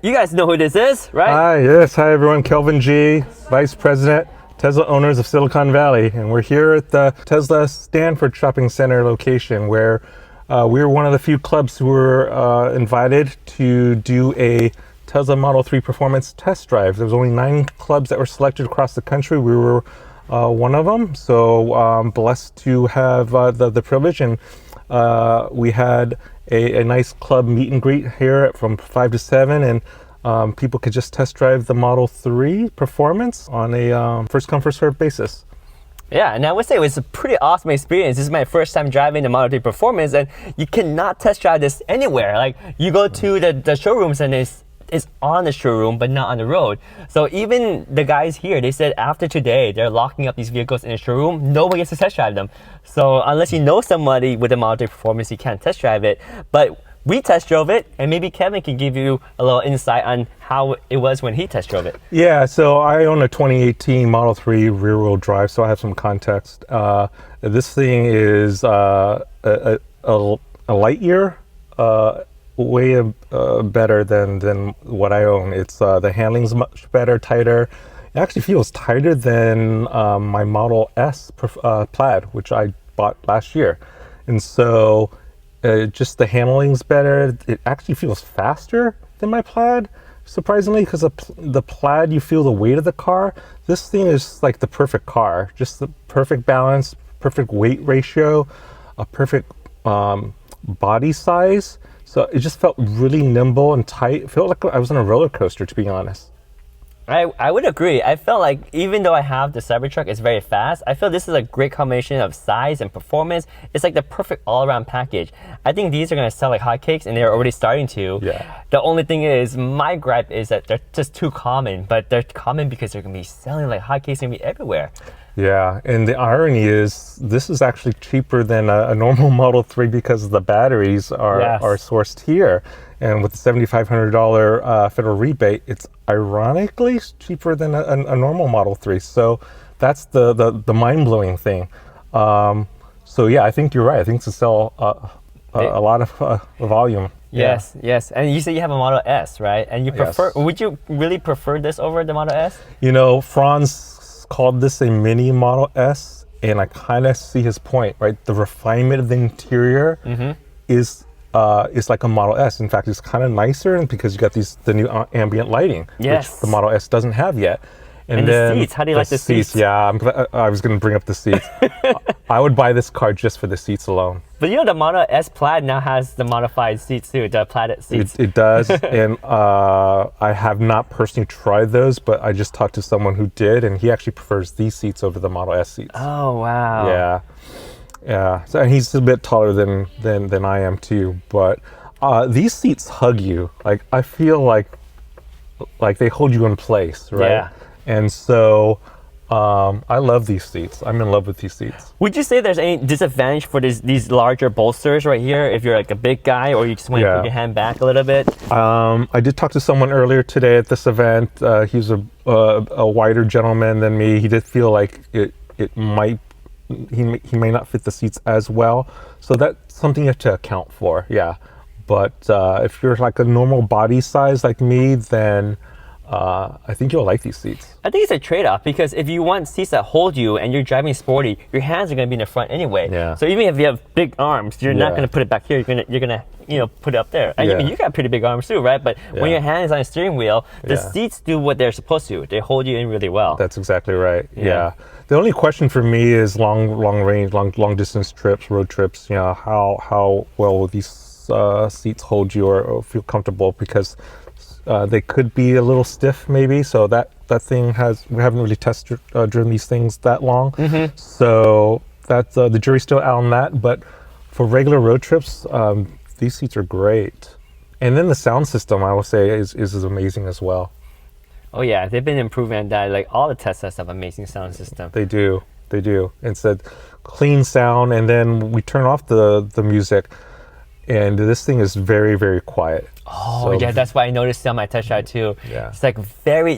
You guys know who this is, right? Hi, yes. Hi, everyone. Kelvin G, Vice President, Tesla Owners of Silicon Valley. And we're here at the Tesla Stanford Shopping Center location where we were one of the few clubs who were invited to do a Tesla Model 3 performance test drive. There was only 9 clubs that were selected across the country. We were one of them. So blessed to have the privilege. And we had a nice club meet and greet here from 5 to 7, and people could just test drive the Model 3 performance on a first come first served basis. Yeah, and I would say it was a pretty awesome experience. This is my first time driving the Model 3 Performance, and you cannot test drive this anywhere. Like, you go to the showrooms and it's on the showroom, but not on the road. So even the guys here, they said after today, they're locking up these vehicles in the showroom. Nobody gets to test drive them. So unless you know somebody with a Model 3 Performance, you can't test drive it. But we test drove it, and maybe Kevin can give you a little insight on how it was when he test drove it. Yeah, so I own a 2018 Model 3 rear-wheel drive, so I have some context. This thing is a light year way better than what I own. It's the handling's much better, tighter. It actually feels tighter than my Model S Plaid, which I bought last year. And so just the handling's better. It actually feels faster than my Plaid, surprisingly, because the Plaid, you feel the weight of the car. This thing is like the perfect car, just the perfect balance, perfect weight ratio, a perfect body size. So it just felt really nimble and tight. It felt like I was on a roller coaster, to be honest. I would agree. I felt like even though I have the Cybertruck, it's very fast. I feel this is a great combination of size and performance. It's like the perfect all-around package. I think these are going to sell like hotcakes, and they're already starting to. Yeah. The only thing is, my gripe is that they're just too common, but they're common because they're going to be selling like hotcakes and be everywhere. Yeah, and the irony is this is actually cheaper than a normal Model 3 because the batteries are sourced here. And with the $7,500 federal rebate, it's ironically cheaper than a normal Model 3. So that's the mind-blowing thing. So yeah, I think you're right. I think to sell a lot of volume. Yes, yes. And you say you have a Model S, right? And you prefer, would you really prefer this over the Model S? You know, Franz called this a mini Model S, and I kind of see his point, right? The refinement of the interior is like a Model S. In fact, it's kind of nicer because you got the new ambient lighting, which the Model S doesn't have yet. And then the seats, how do you like the seats? Yeah, I was going to bring up the seats. I would buy this car just for the seats alone. But you know, the Model S Plaid now has the modified seats too, the plaided seats. It does, and I have not personally tried those, but I just talked to someone who did, and he actually prefers these seats over the Model S seats. Oh, wow. Yeah. Yeah, so, and he's a bit taller than I am too, but these seats hug you. Like, I feel like they hold you in place, right? Yeah. And so I love these seats. I'm in love with these seats. Would you say there's any disadvantage for these larger bolsters right here if you're like a big guy, or you just want to put your hand back a little bit? I did talk to someone earlier today at this event. He's a wider gentleman than me. He did feel like it might. He may not fit the seats as well, so that's something you have to account for. Yeah, but if you're like a normal body size like me, then I think you'll like these seats. I think it's a trade-off, because if you want seats that hold you and you're driving sporty, your hands are going to be in the front anyway. Yeah. So even if you have big arms, you're not going to put it back here. You're gonna put it up there. And I mean, you got pretty big arms too, right? But when your hand is on the steering wheel, the seats do what they're supposed to. They hold you in really well. That's exactly right. Yeah. The only question for me is long range, long distance trips, road trips. You know, how well will these seats hold you or feel comfortable, because they could be a little stiff maybe. So that thing we haven't really tested driven these things that long. So that's the jury's still out on that. But for regular road trips, these seats are great. And then the sound system, I will say, is amazing as well. Oh yeah, they've been improving that. Like, all the Teslas have amazing sound system. They do. It's a clean sound, and then we turn off the music, and this thing is very, very quiet. Oh, yeah, that's why I noticed on my test drive too. Yeah. It's like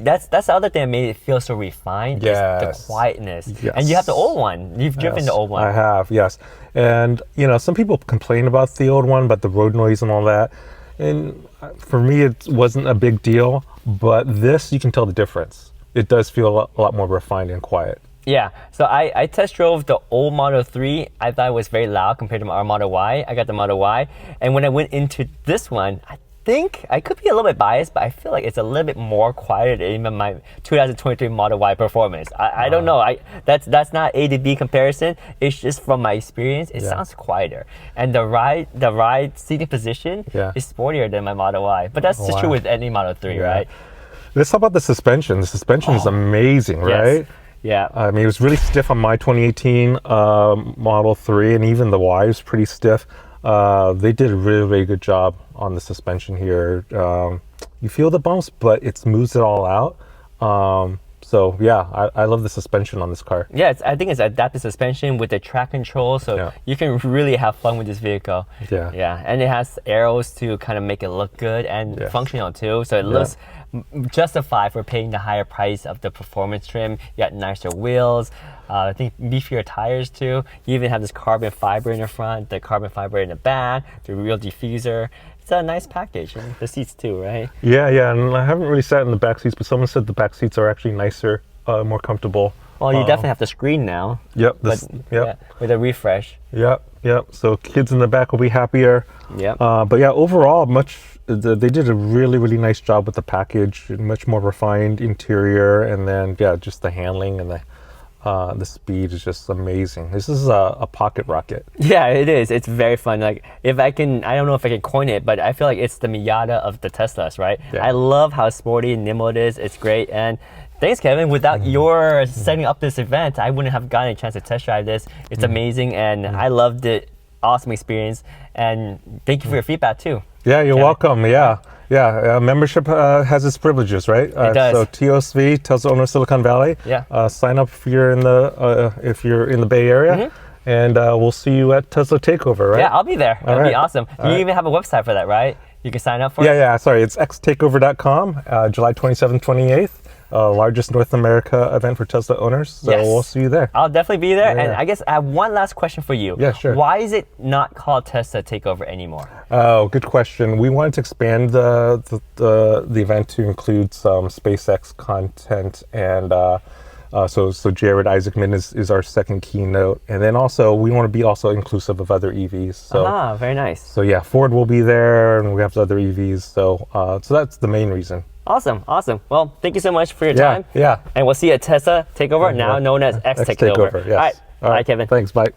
that's the other thing that made it feel so refined. Yes. Is the quietness. Yes. And you have the old one. You've driven the old one. I have, yes. And, some people complain about the old one, about the road noise and all that. And for me, it wasn't a big deal, but this, you can tell the difference. It does feel a lot more refined and quiet. Yeah, so I test drove the old Model 3. I thought it was very loud compared to our Model Y. I got the Model Y. And when I went into this one, I think I could be a little bit biased, but I feel like it's a little bit more quieter than even my 2023 Model Y Performance. I don't know. That's not A to B comparison. It's just from my experience, it sounds quieter. And the ride seating position is sportier than my Model Y. But that's just true with any Model 3, right? Let's talk about the suspension. The suspension is amazing, right? Yeah. I mean, it was really stiff on my 2018 Model 3, and even the Y was pretty stiff. They did a really, really good job on the suspension here. You feel the bumps, but it smooths it all out. So yeah, I love the suspension on this car. Yeah, I think it's adaptive suspension with the track control, so you can really have fun with this vehicle. Yeah, and it has arrows to kind of make it look good and functional too, so it looks justified for paying the higher price of the performance trim. You got nicer wheels, I think beefier tires too. You even have this carbon fiber in the front, the carbon fiber in the back, the real diffuser. It's a nice package, and the seats too, right? Yeah, and I haven't really sat in the back seats, but someone said the back seats are actually nicer, more comfortable. Well, you definitely have the screen now. Yep. Yeah, with a refresh. Yep. So kids in the back will be happier. Yep. But yeah, overall, they did a really, really nice job with the package. Much more refined interior, and then just the handling and the speed is just amazing. This is a pocket rocket. Yeah, it is. It's very fun. Like, if I don't know if I can coin it, but I feel like it's the Miata of the Teslas, right? Yeah. I love how sporty and nimble it is. It's great. And thanks, Kevin. Without your setting up this event, I wouldn't have gotten a chance to test drive this. It's amazing, and I loved it. Awesome experience. And thank you for your feedback too. Yeah, you're welcome. Membership has its privileges, right? It does. So TOSV, Tesla Owner Silicon Valley. Yeah. Sign up if you're in the Bay Area, and we'll see you at Tesla Takeover, right? Yeah, I'll be there. That'll be awesome. You even have a website for that, right? You can sign up for it. Yeah. Sorry, it's xtakeover.com. July 27th, 28th. Largest North America event for Tesla owners. So we'll see you there. I'll definitely be there. And I guess I have one last question for you. Yeah, sure. Why is it not called Tesla Takeover anymore? Oh, good question. We wanted to expand the event to include some SpaceX content, and so Jared Isaacman is our second keynote, and then also we want to be also inclusive of other EVs. So very nice. So yeah, Ford will be there, and we have other EVs. So that's the main reason. Awesome. Well, thank you so much for your time. Yeah. And we'll see you at Tesla Takeover, now known as X Takeover. Yes. All right, Kevin. Thanks. Bye.